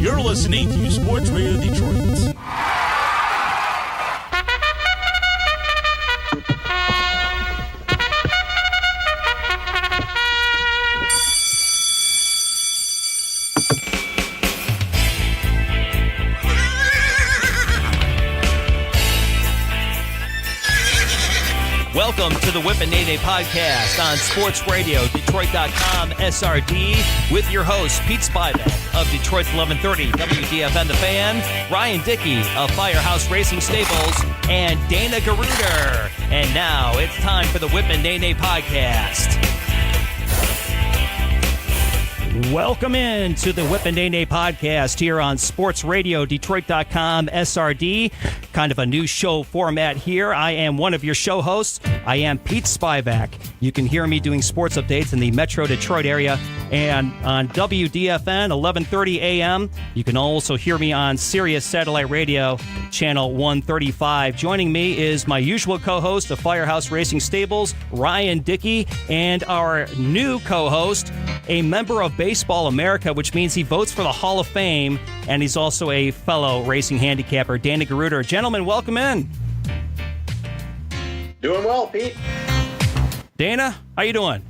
You're listening to Sports Radio Detroit. Welcome to the Whip and Neigh podcast on Sports Radio, Detroit.com, SRD, with your host, Pete Spivak of Detroit's 1130 WDFN The Fan, Ryan Dickey of Firehouse Racing Stables, and Dana Garuder. And now it's time for the Whip and Neigh podcast. Welcome in to the Whip and Neigh podcast here on Sports Radio, Detroit.com, SRD. Kind of a new show format here. I am one of your show hosts. I am Pete Spivak. You can hear me doing sports updates in the Metro Detroit area and on WDFN 1130 AM. You can also hear me on Sirius Satellite Radio, Channel 135. Joining me is my usual co-host of Firehouse Racing Stables, Ryan Dickey, and our new co-host, a member of Baseball America, which means he votes for the Hall of Fame, and he's also a fellow racing handicapper, Dana Garuder. Gentlemen, welcome in. Doing well, Pete. Dana, how you doing?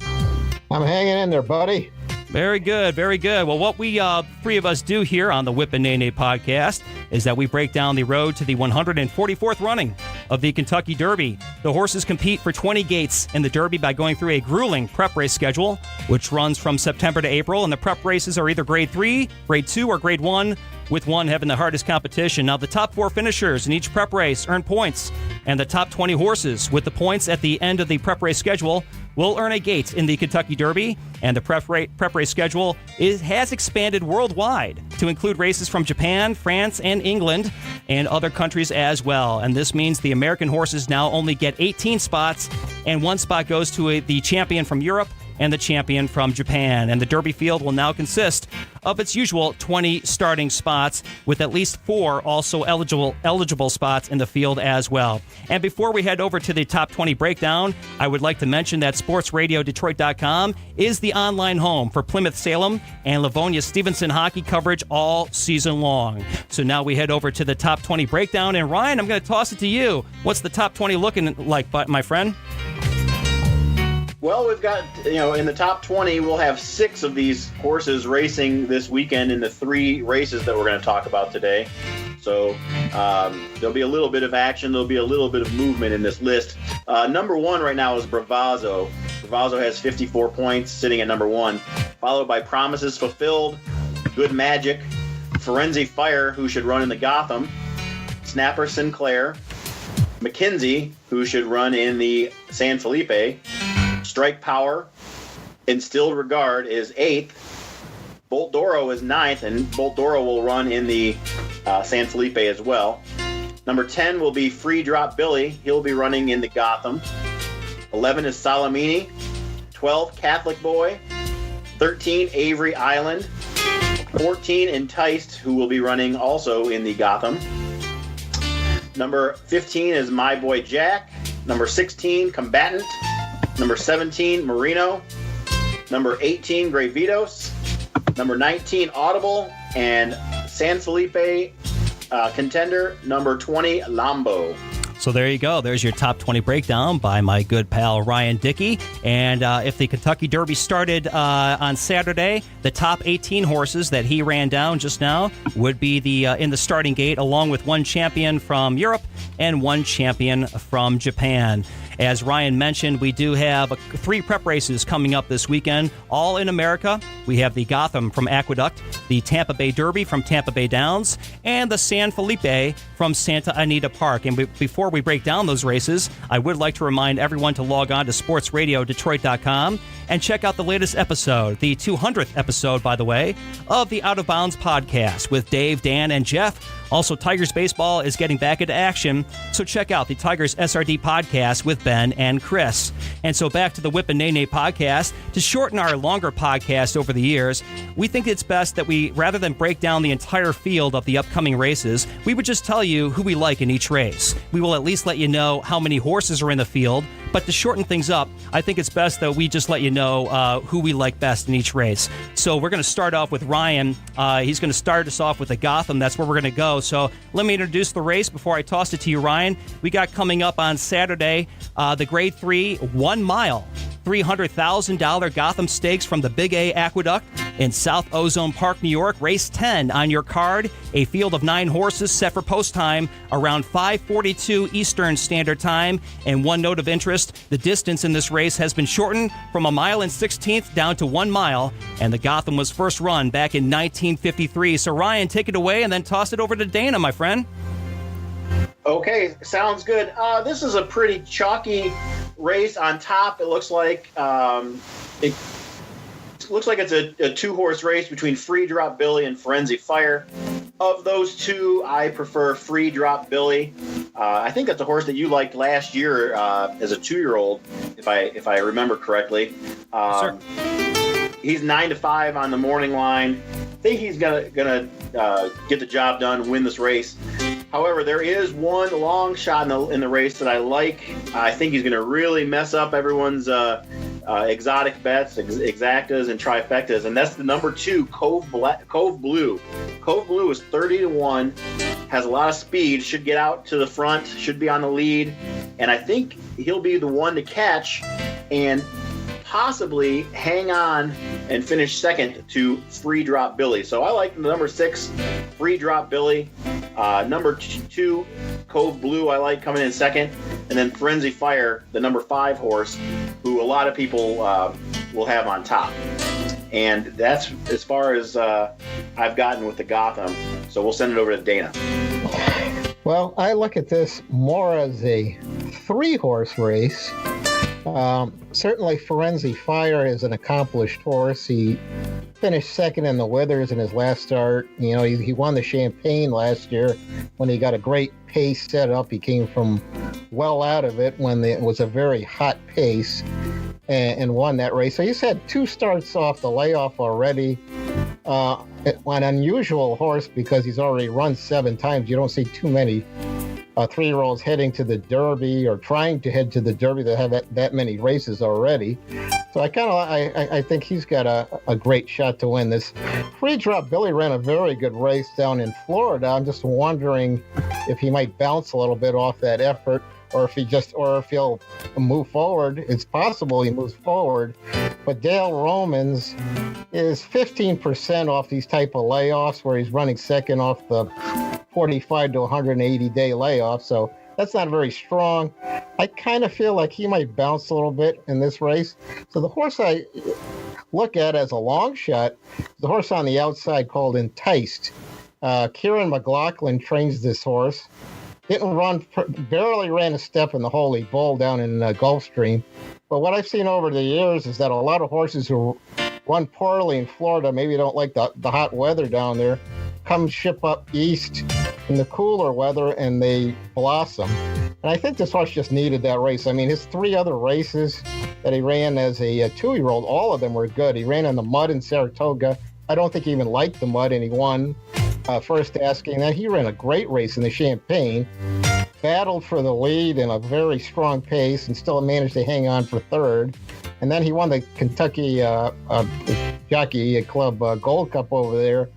I'm hanging in there, buddy. Very good, very good. Well, what we three of us do here on the Whip and Neigh podcast is that we break down the road to the 144th running of the Kentucky Derby. The horses compete for 20 gates in the Derby by going through a grueling prep race schedule, which runs from September to April, and the prep races are either Grade 3, Grade 2, or Grade 1, with one having the hardest competition. Now, the top 4 finishers in each prep race earn points, and the top 20 horses with the points at the end of the prep race schedule will earn a gate in the Kentucky Derby, and the prep race schedule has expanded worldwide to include races from Japan, France, and England, and other countries as well. And this means the American horses now only get 18 spots, and 1 spot goes to the champion from Europe and the champion from Japan. And the Derby field will now consist of its usual 20 starting spots, with at least 4 also eligible spots in the field as well. And before we head over to the top 20 breakdown, I would like to mention that SportsRadioDetroit.com is the online home for Plymouth Salem and Livonia Stevenson hockey coverage all season long. So now we head over to the top 20 breakdown. And Ryan, I'm going to toss it to you. What's the top 20 looking like, my friend? Well, we've got, in the top 20, we'll have 6 of these horses racing this weekend in the 3 races that we're going to talk about today. So there'll be a little bit of action. There'll be a little bit of movement in this list. Number 1 right now is Bravazzo. Bravazzo has 54 points, sitting at number 1, followed by Promises Fulfilled, Good Magic, Forensic Fire, who should run in the Gotham, Snapper Sinclair, McKenzie, who should run in the San Felipe, Strike Power, Instilled Regard is 8th. Bolt Doro is 9th, and Bolt Doro will run in the San Felipe as well. Number 10 will be Free Drop Billy. He'll be running in the Gotham. 11 is Salamini. 12, Catholic Boy. 13, Avery Island. 14, Enticed, who will be running also in the Gotham. Number 15 is My Boy Jack. Number 16, Combatant. Number 17, Marino. Number 18, Gravitos. Number 19, Audible. And San Felipe contender, number 20, Lambo. So there you go. There's your top 20 breakdown by my good pal Ryan Dickey. And if the Kentucky Derby started on Saturday, the top 18 horses that he ran down just now would be in the starting gate, along with 1 champion from Europe and 1 champion from Japan. As Ryan mentioned, we do have 3 prep races coming up this weekend, all in America. We have the Gotham from Aqueduct, the Tampa Bay Derby from Tampa Bay Downs, and the San Felipe from Santa Anita Park. And before we break down those races, I would like to remind everyone to log on to SportsRadioDetroit.com and check out the latest episode, the 200th episode, by the way, of the Out of Bounds podcast with Dave, Dan, and Jeff. Also, Tigers baseball is getting back into action, so check out the Tigers SRD podcast with Ben and Chris. And so back to the Whip and Neigh podcast. To shorten our longer podcast over the years, we think it's best that we, rather than break down the entire field of the upcoming races, we would just tell you who we like in each race. We will at least let you know how many horses are in the field, But to shorten things up, I think it's best that we just let you know who we like best in each race. So we're going to start off with Ryan. He's going to start us off with the Gotham. That's where we're going to go. So let me introduce the race before I toss it to you, Ryan. We got coming up on Saturday the Grade 3 1 mile. $300,000 Gotham Stakes from the Big A Aqueduct in South Ozone Park, New York. Race 10 on your card. A field of 9 horses set for post time around 5:42 Eastern Standard Time. And one note of interest, the distance in this race has been shortened from 1 mile and 16th down to 1 mile. And the Gotham was first run back in 1953. So Ryan, take it away and then toss it over to Dana, my friend. Okay, sounds good. This is a pretty chalky race. On top, it looks like it's a 2-horse race between Free Drop Billy and Frenzy Fire. Of those two, I prefer Free Drop Billy. I think that's a horse that you liked last year as a 2-year-old, if I remember correctly. Sure. He's 9-5 on the morning line. I think he's gonna get the job done, win this race. However, there is one long shot in the race that I like. I think he's going to really mess up everyone's exotic bets, exactas, and trifectas, and that's the number 2, Cove Blue. Cove Blue is 30-1, has a lot of speed, should get out to the front, should be on the lead, and I think he'll be the one to catch and possibly hang on and finish second to Free Drop Billy. So I like the number 6, Free Drop Billy. Number 2, Cove Blue, I like coming in second. And then Frenzy Fire, the number 5 horse, who a lot of people will have on top. And that's as far as I've gotten with the Gotham. So we'll send it over to Dana. Well, I look at this more as a 3-horse race. Certainly, Frenzy Fire is an accomplished horse. He finished second in the Withers in his last start. You know, he won the Champagne last year when he got a great pace set up. He came from well out of it when it was a very hot pace and won that race. So he's had 2 starts off the layoff already. An unusual horse because he's already run 7 times. You don't see too many 3-year-olds heading to the Derby or trying to head to the Derby that have that many races already. So I think he's got a great shot to win this. Free Drop Billy ran a very good race down in Florida. I'm just wondering if he might bounce a little bit off that effort, or if he'll move forward. It's possible he moves forward, but Dale Romans is 15% off these type of layoffs where he's running second off the 45 to 180 day layoff, so that's not very strong. I kind of feel like he might bounce a little bit in this race. So the horse I look at as a long shot is the horse on the outside called Enticed. Kieran McLaughlin trains this horse. Barely ran a step in the Holy Bull down in Gulfstream. But what I've seen over the years is that a lot of horses who run poorly in Florida, maybe don't like the hot weather down there, come ship up east in the cooler weather and they blossom. And I think this horse just needed that race. I mean, his 3 other races that he ran as a 2-year-old, all of them were good. He ran in the mud in Saratoga. I don't think he even liked the mud, and he won first asking that. He ran a great race in the Champagne, battled for the lead in a very strong pace, and still managed to hang on for 3rd. And then he won the Kentucky Jockey Club Gold Cup over there,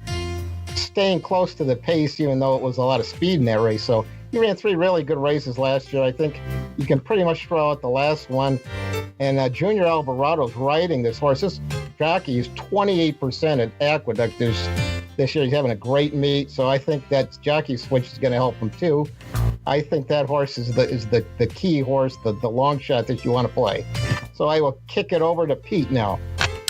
staying close to the pace, even though it was a lot of speed in that race. So he ran 3 really good races last year. I think you can pretty much throw out the last one. And Junior Alvarado's riding this horse. This jockey is 28% at Aqueduct this year. He's having a great meet, so I think that jockey switch is going to help him too. I think that horse is the key horse, the long shot that you want to play. So I will kick it over to Pete now.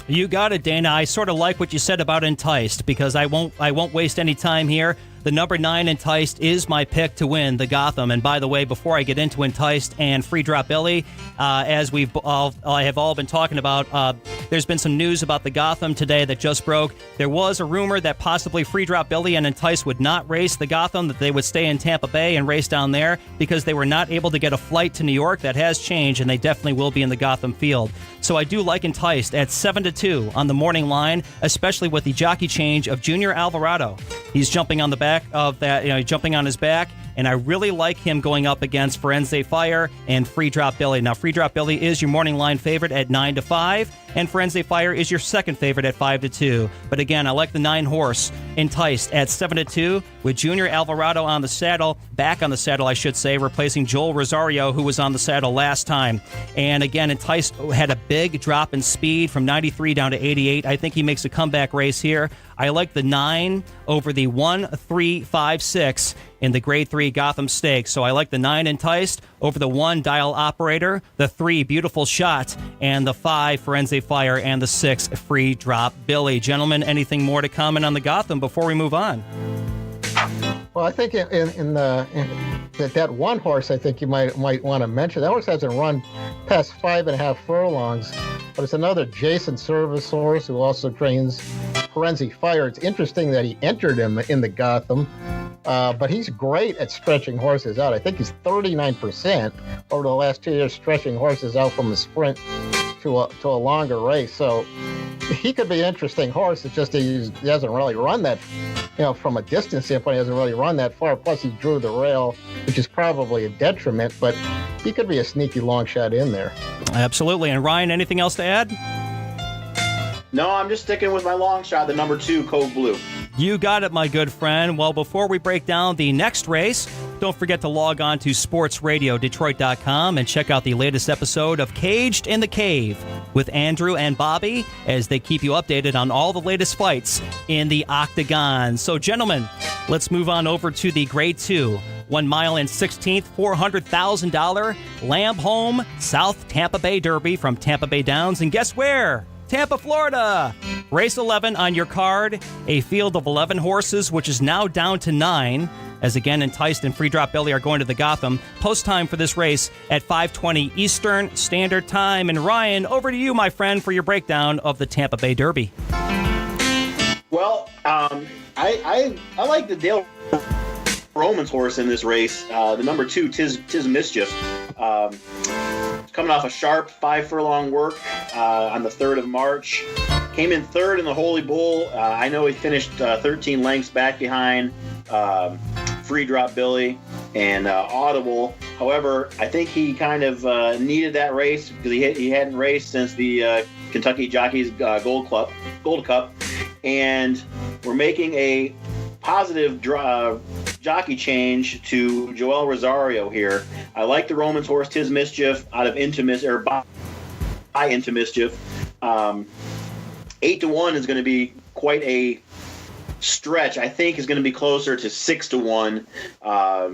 You got it, Dana. I sort of like what you said about Enticed because I won't waste any time here. The number 9 Enticed is my pick to win the Gotham. And by the way, before I get into Enticed and Free Drop Billy, as I have all been talking about, there's been some news about the Gotham today that just broke. There was a rumor that possibly Free Drop Billy and Enticed would not race the Gotham, that they would stay in Tampa Bay and race down there because they were not able to get a flight to New York. That has changed, and they definitely will be in the Gotham field. So I do like Enticed at 7-2 on the morning line, especially with the jockey change of Junior Alvarado. He's jumping on the back of that, jumping on his back. and I really like him going up against Firenze Fire and Free Drop Billy. Now, Free Drop Billy is your morning line favorite at 9-5, and Firenze Fire is your second favorite at 5-2. But again, I like the 9 horse, Enticed, at 7-2, with Junior Alvarado on the saddle, back on the saddle, I should say, replacing Joel Rosario, who was on the saddle last time. And again, Enticed had a big drop in speed from 93 down to 88. I think he makes a comeback race here. I like the 9 over the 1, 3, 5, 6 in the Grade 3 Gotham Stakes. So I like the 9 Enticed over the 1 Dial Operator, the 3 Beautiful Shot, and the 5 Firenze Fire, and the 6 Free Drop Billy. Gentlemen, anything more to comment on the Gotham before we move on? Well, I think that one horse, I think you might want to mention. That horse hasn't run past 5.5 furlongs, but it's another Jason Service horse who also trains Firenze Fire. It's interesting that he entered him in the Gotham, but he's great at stretching horses out. I think he's 39% over the last 2 years stretching horses out from the sprint to a longer race. So he could be an interesting horse. It's just he hasn't really run that, from a distance standpoint, he hasn't really run that far. Plus, he drew the rail, which is probably a detriment, but he could be a sneaky long shot in there. Absolutely. And Ryan, anything else to add? No, I'm just sticking with my long shot, the number 2, Cove Blue. You got it, my good friend. Well, before we break down the next race, don't forget to log on to sportsradiodetroit.com and check out the latest episode of Caged in the Cave with Andrew and Bobby as they keep you updated on all the latest fights in the Octagon. So, gentlemen, let's move on over to the Grade 2. 1 mile and 16th, $400,000 Lamb Home South Tampa Bay Derby from Tampa Bay Downs. And guess where? Tampa, Florida. Race 11 on your card, a field of 11 horses, which is now down to 9, as again Enticed and Free Drop Billy are going to the Gotham. Post time for this race at 5:20 Eastern Standard Time. And Ryan, over to you, my friend, for your breakdown of the Tampa Bay Derby. Well, I like the Dale Roman's horse in this race, the number 2, Tis Mischief. Coming off a sharp 5 furlong work on the 3rd of March. Came in 3rd in the Holy Bull. I know he finished 13 lengths back behind Free Drop Billy and Audible. However, I think he kind of needed that race because he hadn't raced since the Kentucky Jockeys Gold Cup. And we're making a positive jockey change to Joel Rosario here. I like the Romans horse Tis Mischief out of by Into Mischief. 8-1 is going to be quite a stretch. I think is going to be closer to 6-1. I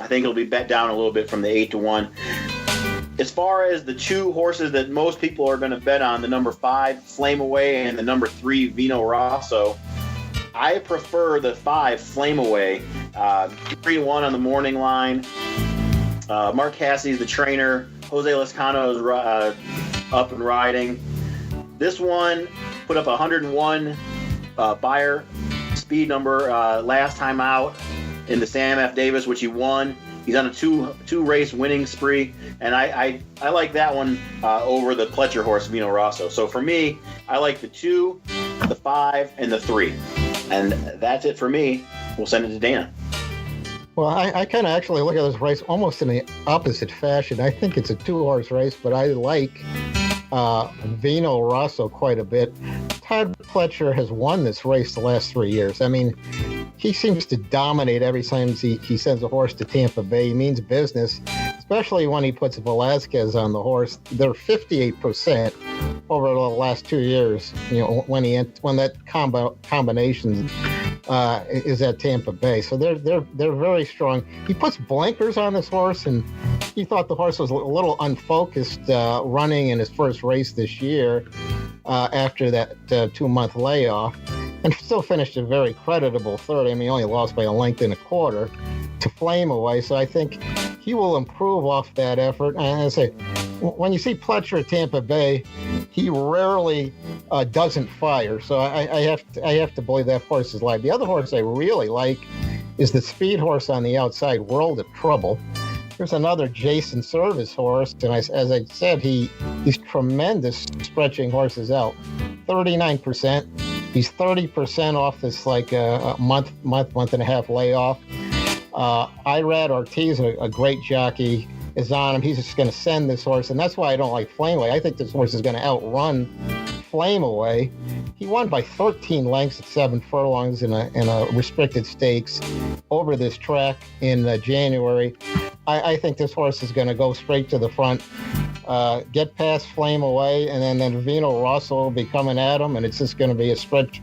think it'll be bet down a little bit from the 8-1. As far as the 2 horses that most people are going to bet on, the number 5 Flame Away and the number 3 Vino Rosso, I prefer the 5 Flame Away. 3-1 on the morning line. Mark Cassie's the trainer. Jose Lascano is up and riding. This one put up 101 buyer speed number last time out in the Sam F. Davis, which he won. He's on a two race winning spree, and I like that one over the Pletcher horse Vino Rosso. So for me, I like the 2, the 5, and the 3, and that's it for me. We'll send it to Dana. Well, I kind of actually look at this race almost in the opposite fashion. I think it's a 2-horse race, but I like Vino Rosso quite a bit. Todd Pletcher has won this race the last 3 years. I mean, he seems to dominate every time he sends a horse to Tampa Bay. He means business, especially when he puts Velasquez on the horse. They're 58% over the last 2 years. When that combination is at Tampa Bay, so they're very strong. He puts blinkers on this horse, and he thought the horse was a little unfocused running in his first race this year after that 2-month layoff, and still finished a very creditable 3rd. I mean, he only lost by 1.25 lengths to Flame Away, so I think he will improve off that effort. And I say, when you see Pletcher at Tampa Bay, he rarely doesn't fire, so I have to believe that horse is live. The other horse I really like is the speed horse on the outside, World of Trouble. There's another Jason Service horse, and as I said, he's tremendous stretching horses out. 39%. He's 30% off this month and a half layoff. Irad Ortiz, a great jockey, is on him. He's just going to send this horse, and that's why I don't like Flame Away. I think this horse is going to outrun Flame Away. He won by 13 lengths at 7 furlongs in a restricted stakes over this track in January. I think this horse is going to go straight to the front, get past Flame Away, and then Vino Rosso will be coming at him, and it's just going to be a stretch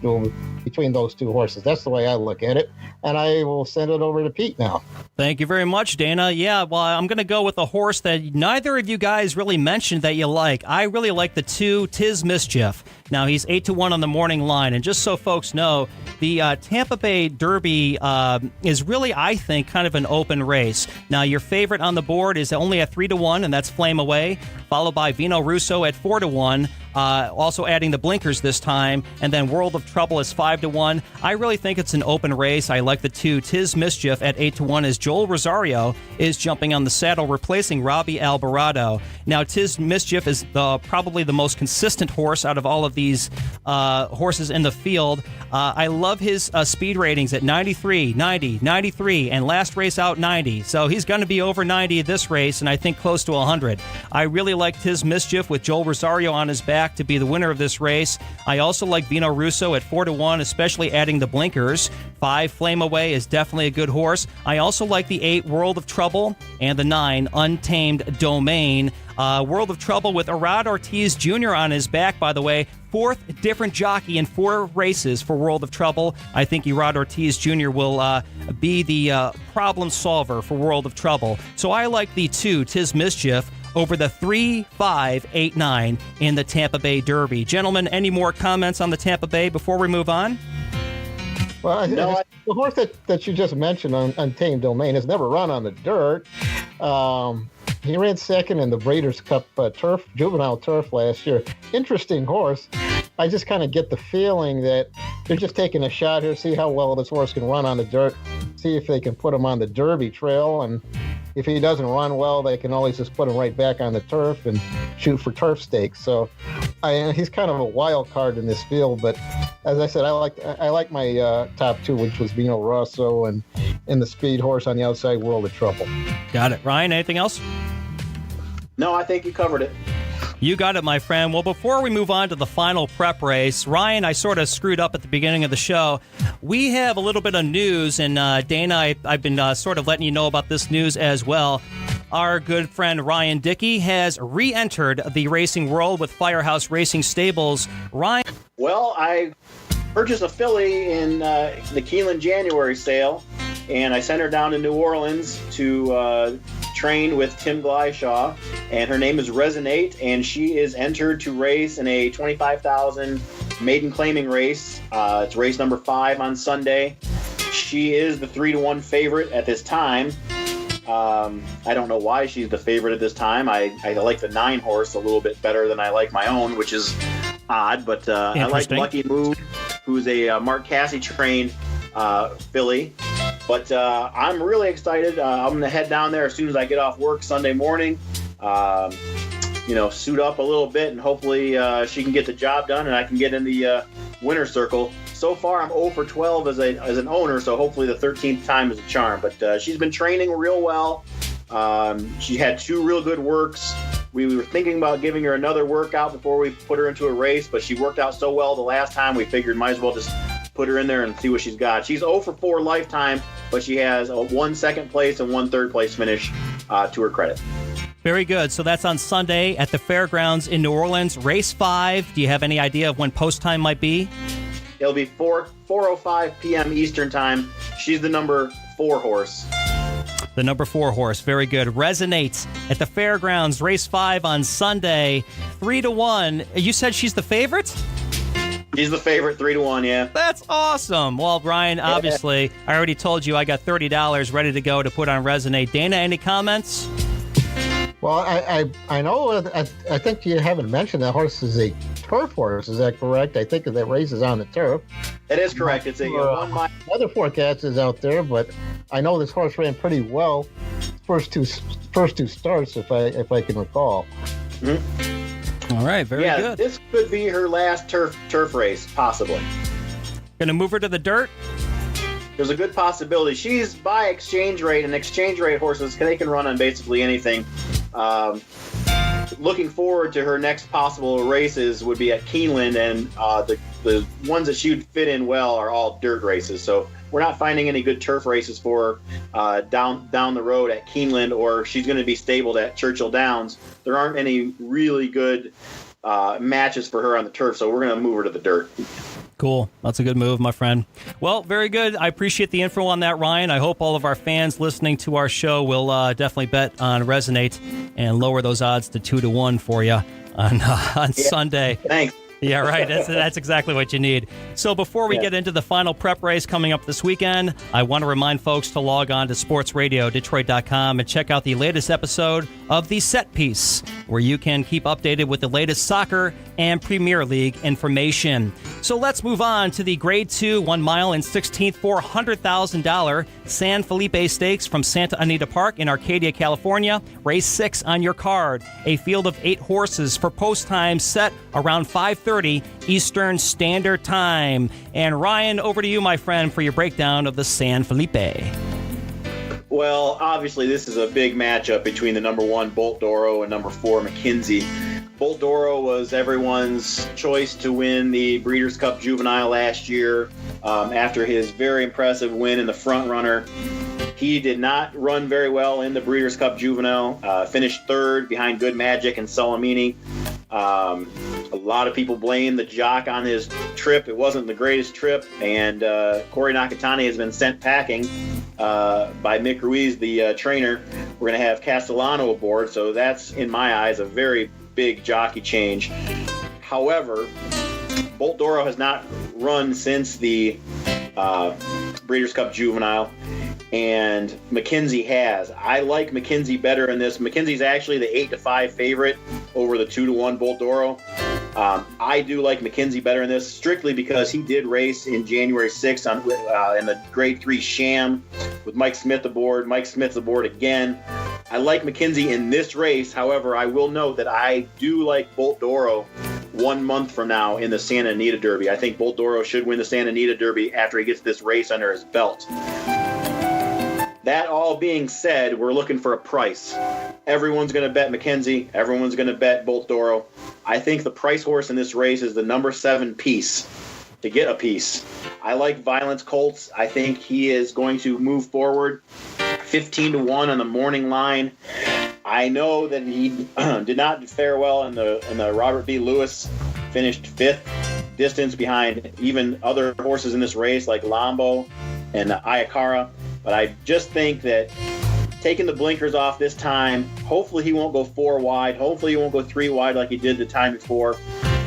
between those two horses. That's the way I look at it, and I will send it over to Pete now. Thank you very much, Dana. Yeah, well, I'm going to go with a horse that neither of you guys really mentioned that you like. I really like the 2, Tiz Mischief. Now, he's 8-1 on the morning line, and just so folks know, the Tampa Bay Derby is really, I think, kind of an open race. Now, your favorite on the board is only at 3-1, and that's Flame Away, followed by Vino Russo at 4-1. Also adding the blinkers this time, and then World of Trouble is 5-1. I really think it's an open race. I like the 2, Tiz Mischief at 8-1, as Joel Rosario is jumping on the saddle, replacing Robbie Alvarado. Now, Tiz Mischief is probably the most consistent horse out of all of these horses in the field. I love his speed ratings at 93, 90, 93, and last race out 90. So he's going to be over 90 this race, and I think close to 100. I really like Tiz Mischief with Joel Rosario on his back to be the winner of this race. I also like Vino Russo at 4-1, especially adding the blinkers. 5, Flame Away, is definitely a good horse. I also like the 8, World of Trouble, and the 9, Untamed Domain. World of Trouble with Irad Ortiz Jr. on his back, by the way. 4th different jockey in 4 races for World of Trouble. I think Irad Ortiz Jr. will be the problem solver for World of Trouble. So I like the 2, Tiz Mischief, over the 3, 5, 8, 9 in the Tampa Bay Derby. Gentlemen, any more comments on the Tampa Bay before we move on? Well, the horse that you just mentioned, Untamed Domain, has never run on the dirt. He ran second in the Breeders' Cup juvenile turf last year. Interesting horse. I just kind of get the feeling that they're just taking a shot here, see how well this horse can run on the dirt, see if they can put him on the Derby trail, and if he doesn't run well, they can always just put him right back on the turf and shoot for turf stakes. So he's kind of a wild card in this field, but as I said, I like my top 2, which was Vino Rosso and the speed horse on the outside, World of Trouble. Got it. Ryan, anything else? No, I think you covered it. You got it, my friend. Well, before we move on to the final prep race, Ryan, I sort of screwed up at the beginning of the show. We have a little bit of news, and Dana, I've been sort of letting you know about this news as well. Our good friend Ryan Dickey has re-entered the racing world with Firehouse Racing Stables. Ryan? Well, I purchased a filly in the Keeneland January sale, and I sent her down to New Orleans to train with Tim Glyshaw, and her name is Resonate, and she is entered to race in a $25,000 maiden claiming race. It's race number 5 on Sunday. She is the 3-1 favorite at this time. I don't know why she's the favorite at this time. I like the 9 horse a little bit better than I like my own, which is odd, but I like Lucky Move, who's a Mark Cassie trained filly. But I'm really excited. I'm going to head down there as soon as I get off work Sunday morning, suit up a little bit, and hopefully she can get the job done and I can get in the winner's circle. So far, I'm 0 for 12 as an owner, so hopefully the 13th time is a charm. But she's been training real well. She had 2 real good works. We were thinking about giving her another workout before we put her into a race, but she worked out so well the last time, we figured might as well just put her in there and see what she's got. She's 0 for 4 lifetime, but she has 1 second place and 1 third place finish to her credit. Very good. So that's on Sunday at the fairgrounds in New Orleans. Race 5. Do you have any idea of when post time might be? It'll be 4:05 p.m. Eastern time. She's the number 4 horse. The number 4 horse. Very good. Resonates at the fairgrounds. Race 5 on Sunday. 3-1. You said she's the favorite? She's the favorite, 3-1, yeah. That's awesome. Well, Brian, obviously, I already told you I got $30 ready to go to put on Resonate. Dana, any comments? Well, I know, I think you haven't mentioned that horse is a turf horse. Is that correct? I think that race is on the turf. That is correct. It's a 1 mile. Other forecasts is out there, but I know this horse ran pretty well first two starts, if I can recall. Mm-hmm. All right, very good. Yeah, this could be her last turf race, possibly. Gonna move her to the dirt? there's a good possibility. She's by exchange rate, and exchange rate horses, they can run on basically anything. Looking forward to her next possible races would be at Keeneland, and the ones that she would fit in well are all dirt races. So we're not finding any good turf races for her down the road at Keeneland, or she's going to be stabled at Churchill Downs. There aren't any really good matches for her on the turf, so we're going to move her to the dirt. Cool. That's a good move, my friend. Well, very good. I appreciate the info on that, Ryan. I hope all of our fans listening to our show will definitely bet on Resonate and lower those odds to 2-1 for you on Sunday. Thanks. Yeah, right. That's exactly what you need. So before we get into the final prep race coming up this weekend, I want to remind folks to log on to sportsradiodetroit.com and check out the latest episode of The Set Piece, where you can keep updated with the latest soccer and Premier League information. So let's move on to the Grade 2 1 mile and 16th $400,000 San Felipe Stakes from Santa Anita Park in Arcadia, California. Race 6 on your card. A field of 8 horses for post time set around 5:30 Eastern Standard Time. And Ryan, over to you, my friend, for your breakdown of the San Felipe. Well, obviously, this is a big matchup between the number 1 Bolt Doro and number 4 McKinsey. Bolt Doro was everyone's choice to win the Breeders' Cup Juvenile last year after his very impressive win in the front runner. He did not run very well in the Breeders' Cup Juvenile, finished 3rd behind Good Magic and Salamini. A lot of people blame the jock on his trip. It wasn't the greatest trip, and Corey Nakatani has been sent packing by Mick Ruiz, the trainer. We're going to have Castellano aboard, so that's, in my eyes, a very big jockey change. However, Bolt Doro has not run since the Breeders' Cup Juvenile, and McKinsey has. I like McKinsey better in this. McKinsey's actually the 8-5 favorite over the 2-1 Bolt Doro. I do like McKinsey better in this, strictly because he did race in January 6th in the Grade 3 Sham with Mike Smith aboard. Mike Smith's aboard again. I like McKinsey in this race. However, I will note that I do like Bolt Doro 1 month from now in the Santa Anita Derby. I think Bolt Doro should win the Santa Anita Derby after he gets this race under his belt. That all being said, we're looking for a price. Everyone's going to bet McKinsey. Everyone's going to bet Bolt Doro. I think the price horse in this race is the number 7 Piece to get a piece. I like Violence Colts. I think he is going to move forward 15-1 on the morning line. I know that he did not fare well in the Robert B. Lewis, finished 5th distance behind even other horses in this race like Lambo and Ayakara. But I just think that taking the blinkers off this time, hopefully he won't go 4 wide. Hopefully he won't go 3 wide like he did the time before.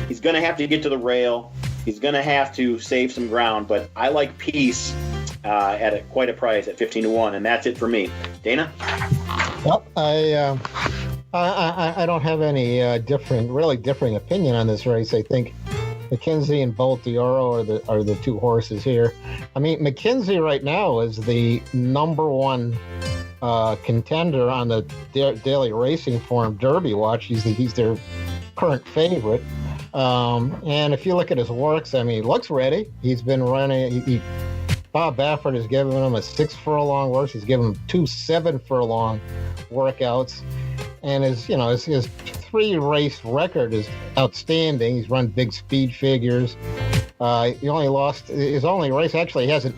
He's going to have to get to the rail. He's going to have to save some ground. But I like Peace at quite a price at 15-1, and that's it for me. Dana? Well, I don't have any differing opinion on this race. I think McKinsey and Bolt Doro are the 2 horses here. I mean, McKinsey right now is the number 1 contender on the Daily Racing Form Derby Watch. He's their current favorite. And if you look at his works, I mean, he looks ready. He's been running. Bob Baffert has given him a 6 furlong works. He's given him 2 7 furlong workouts, and his 3 race record is outstanding. He's run big speed figures. He only lost his only race. Actually, he hasn't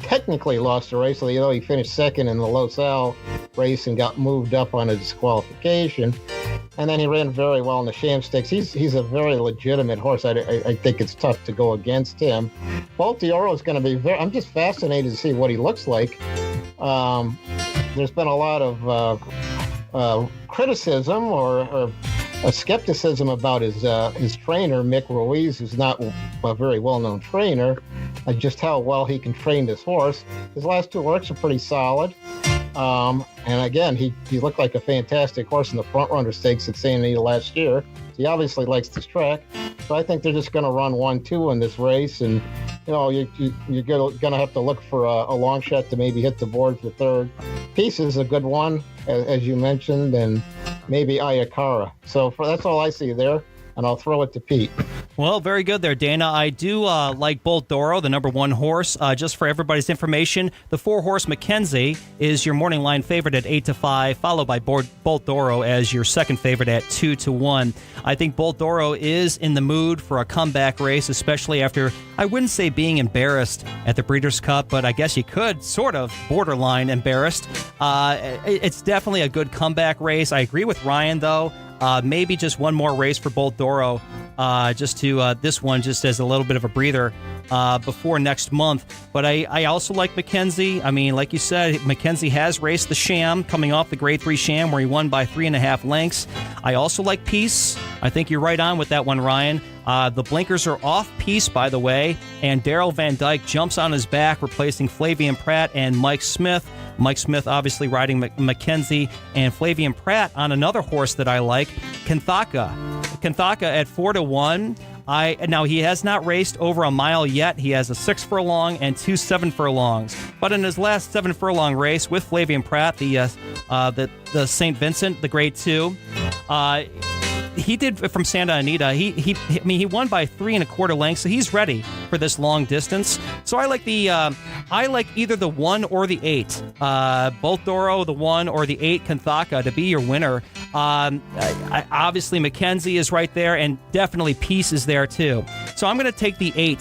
technically lost a race, although he finished 2nd in the Los Al race and got moved up on a disqualification. And then he ran very well in the Sham Stakes. He's a very legitimate horse. I think it's tough to go against him. Bolt Doro is going to be I'm just fascinated to see what he looks like. There's been a lot of criticism or skepticism about his trainer, Mick Ruiz, who's not a very well-known trainer, just how well he can train this horse. His last 2 works are pretty solid. And again, he looked like a fantastic horse in the front runner stakes at Santa Anita last year. He obviously likes this track. So I think they're just going to run 1-2 in this race. And, you're going to have to look for a long shot to maybe hit the board for 3rd. Peace is a good one, as you mentioned, and maybe Ayakara. So that's all I see there. And I'll throw it to Pete. Well, very good there, Dana. I do like Bolt Doro, the number 1 horse. Just for everybody's information, the 4-horse Mackenzie is your morning line favorite at 8-5, followed by Bolt Doro as your second favorite at 2-1. I think Bolt Doro is in the mood for a comeback race, especially after, I wouldn't say being embarrassed at the Breeders' Cup, but I guess you could sort of borderline embarrassed. It's definitely a good comeback race. I agree with Ryan, though. Maybe just one more race for Bolt Doro, this one just as a little bit of a breather before next month. But I also like Mackenzie. I mean, like you said, Mackenzie has raced the Sham, coming off the Grade 3 Sham, where he won by 3.5 lengths. I also like Peace. I think you're right on with that one, Ryan. The blinkers are off Peace, by the way, and Daryl Van Dyke jumps on his back, replacing Flavian Pratt and Mike Smith. Mike Smith obviously riding Mackenzie, and Flavian Pratt on another horse that I like, Kanthaka. Kanthaka at 4-1. Now, he has not raced over a mile yet. He has a 6 furlong and 2 7 furlongs. But in his last 7 furlong race with Flavian Pratt, the St. Vincent, the Grade 2, he did from Santa Anita. He won by 3 1/4 lengths, so he's ready for this long distance. So I like either the 1 or the 8. Bolt Doro, the 1, or the 8 Kanthaka to be your winner. Obviously Mackenzie is right there, and definitely Peace is there too. So I'm going to take the 8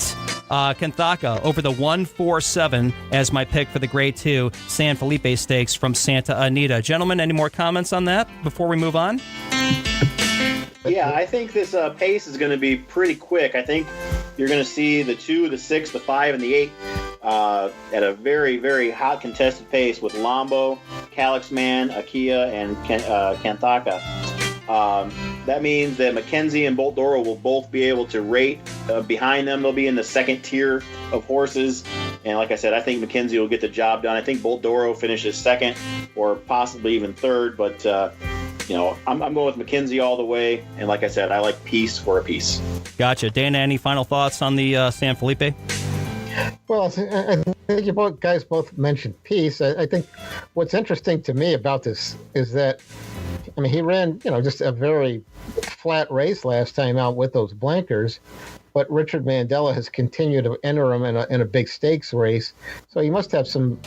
Kanthaka over the 1, 4, 7 as my pick for the Grade 2 San Felipe Stakes from Santa Anita. Gentlemen, any more comments on that before we move on? Yeah, I think this pace is going to be pretty quick. I think you're going to see the 2, the 6, the 5, and the 8 at a very, very hot contested pace with Lombo, Calyx Man, Akia, and Kanthaka. That means that Mackenzie and Bolt Doro will both be able to rate behind them. They'll be in the second tier of horses. And like I said, I think Mackenzie will get the job done. I think Bolt Doro finishes second or possibly even third, but I'm going with Mackenzie all the way. And like I said, I like Peace for a piece. Gotcha. Dana, any final thoughts on the San Felipe? Well, I think you guys both mentioned Peace. I think what's interesting to me about this is that, I mean, he ran, just a very flat race last time out with those blinkers, but Richard Mandela has continued to enter him in a big stakes race. So he must have some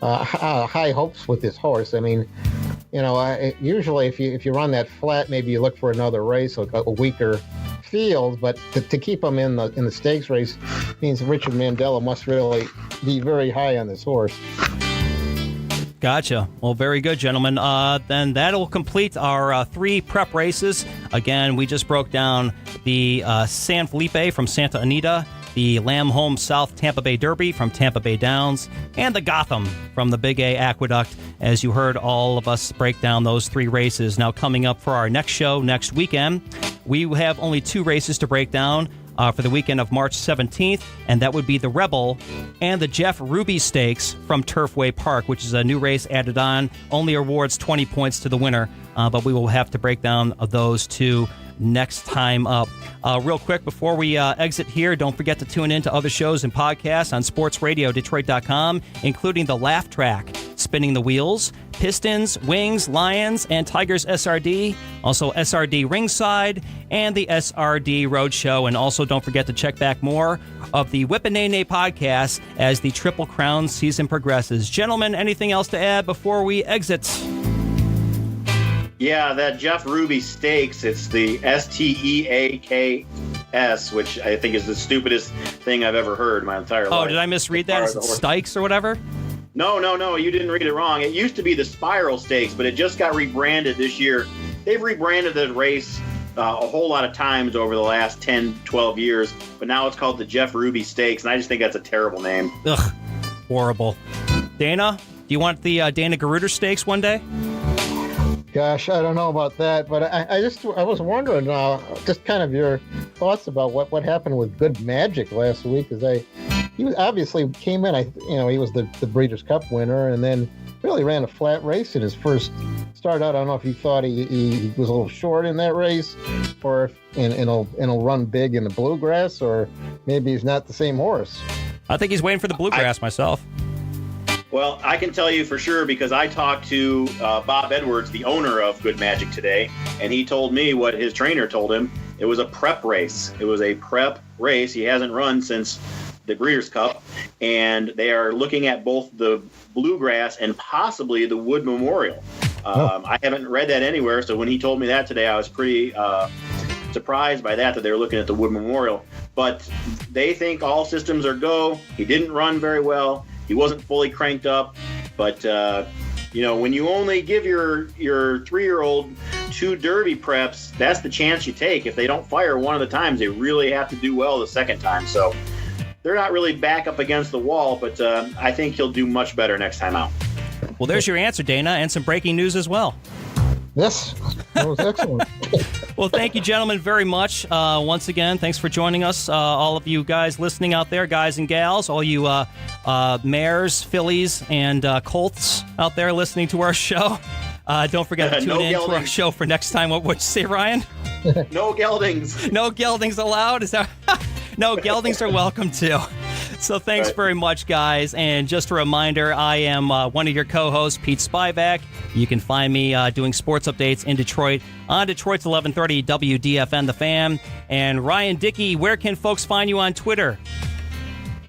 high hopes with this horse. I mean, usually if you run that flat, maybe you look for another race, like a weaker field, but to keep him in the stakes race means Richard Mandela must really be very high on this horse. Gotcha. Well, very good, gentlemen. Then that'll complete our 3 prep races. Again, we just broke down the San Felipe from Santa Anita, the Lamb Home South Tampa Bay Derby from Tampa Bay Downs, and the Gotham from the Big A Aqueduct, as you heard all of us break down those 3 races. Now, coming up for our next show next weekend, we have only 2 races to break down for the weekend of March 17th, and that would be the Rebel and the Jeff Ruby Stakes from Turfway Park, which is a new race added on, only awards 20 points to the winner, but we will have to break down those 2 next time up. Real quick, before we exit here, don't forget to tune in to other shows and podcasts on sportsradiodetroit.com, including the Laugh Track, Spinning the Wheels, Pistons, Wings, Lions, and Tigers SRD, also SRD Ringside, and the SRD Roadshow. And also don't forget to check back more of the Whip and Neigh podcast as the Triple Crown season progresses. Gentlemen, anything else to add before we exit? Yeah, that Jeff Ruby Stakes, it's the Steaks, which I think is the stupidest thing I've ever heard in my entire life. Oh, did I misread that? Is it Stikes or whatever? No, you didn't read it wrong. It used to be the Spiral Stakes, but it just got rebranded this year. They've rebranded the race a whole lot of times over the last 10, 12 years, but now it's called the Jeff Ruby Stakes, and I just think that's a terrible name. Ugh, horrible. Dana, do you want the Dana Garuder Stakes one day? Gosh, I don't know about that, but I was wondering just kind of your thoughts about what happened with Good Magic last week, because he was obviously came in, he was the Breeders' Cup winner, and then really ran a flat race in his first start out. I don't know if he thought he was a little short in that race, or and he'll run big in the bluegrass, or maybe he's not the same horse. I think he's waiting for the bluegrass myself. Well, I can tell you for sure because I talked to Bob Edwards, the owner of Good Magic, today, and he told me what his trainer told him It was a prep race. It was a prep race. He hasn't run since the Breeders' Cup, and they are looking at both the Bluegrass and possibly the Wood Memorial. I haven't read that anywhere, so when he told me that today, I was pretty surprised by that they were looking at the Wood Memorial. But they think all systems are go. He didn't run very well. He wasn't fully cranked up. But, when you only give your 3-year-old 2 Derby preps, that's the chance you take. If they don't fire one of the times, they really have to do well the second time. So they're not really back up against the wall, but I think he'll do much better next time out. Well, there's your answer, Dana, and some breaking news as well. Yes, that was excellent. Well, thank you, gentlemen, very much. Once again, thanks for joining us. All of you guys listening out there, guys and gals, all you mares, fillies, and colts out there listening to our show. Don't forget to tune in to our show for next time. What would you say, Ryan? No geldings. No geldings allowed? Is that... No, geldings are welcome too. So thanks very much, guys. And just a reminder, I am one of your co-hosts, Pete Spivak. You can find me doing sports updates in Detroit on Detroit's 1130 WDFN The Fan. And Ryan Dickey, where can folks find you on Twitter?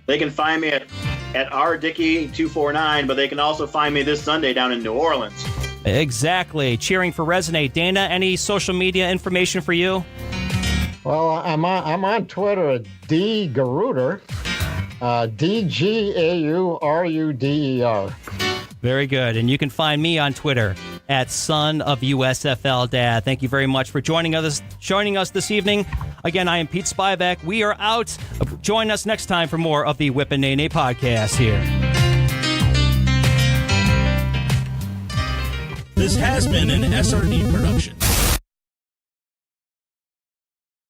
They can find me at rdickey249, but they can also find me this Sunday down in New Orleans. Exactly. Cheering for Resonate. Dana, any social media information for you? Well, I'm on Twitter at dgaruder, DGAURUDER. Very good. And you can find me on Twitter at Son of USFL Dad. Thank you very much for joining us this evening. Again, I am Pete Spivak. We are out. Join us next time for more of the Whip and Neigh podcast here. This has been an SRD production.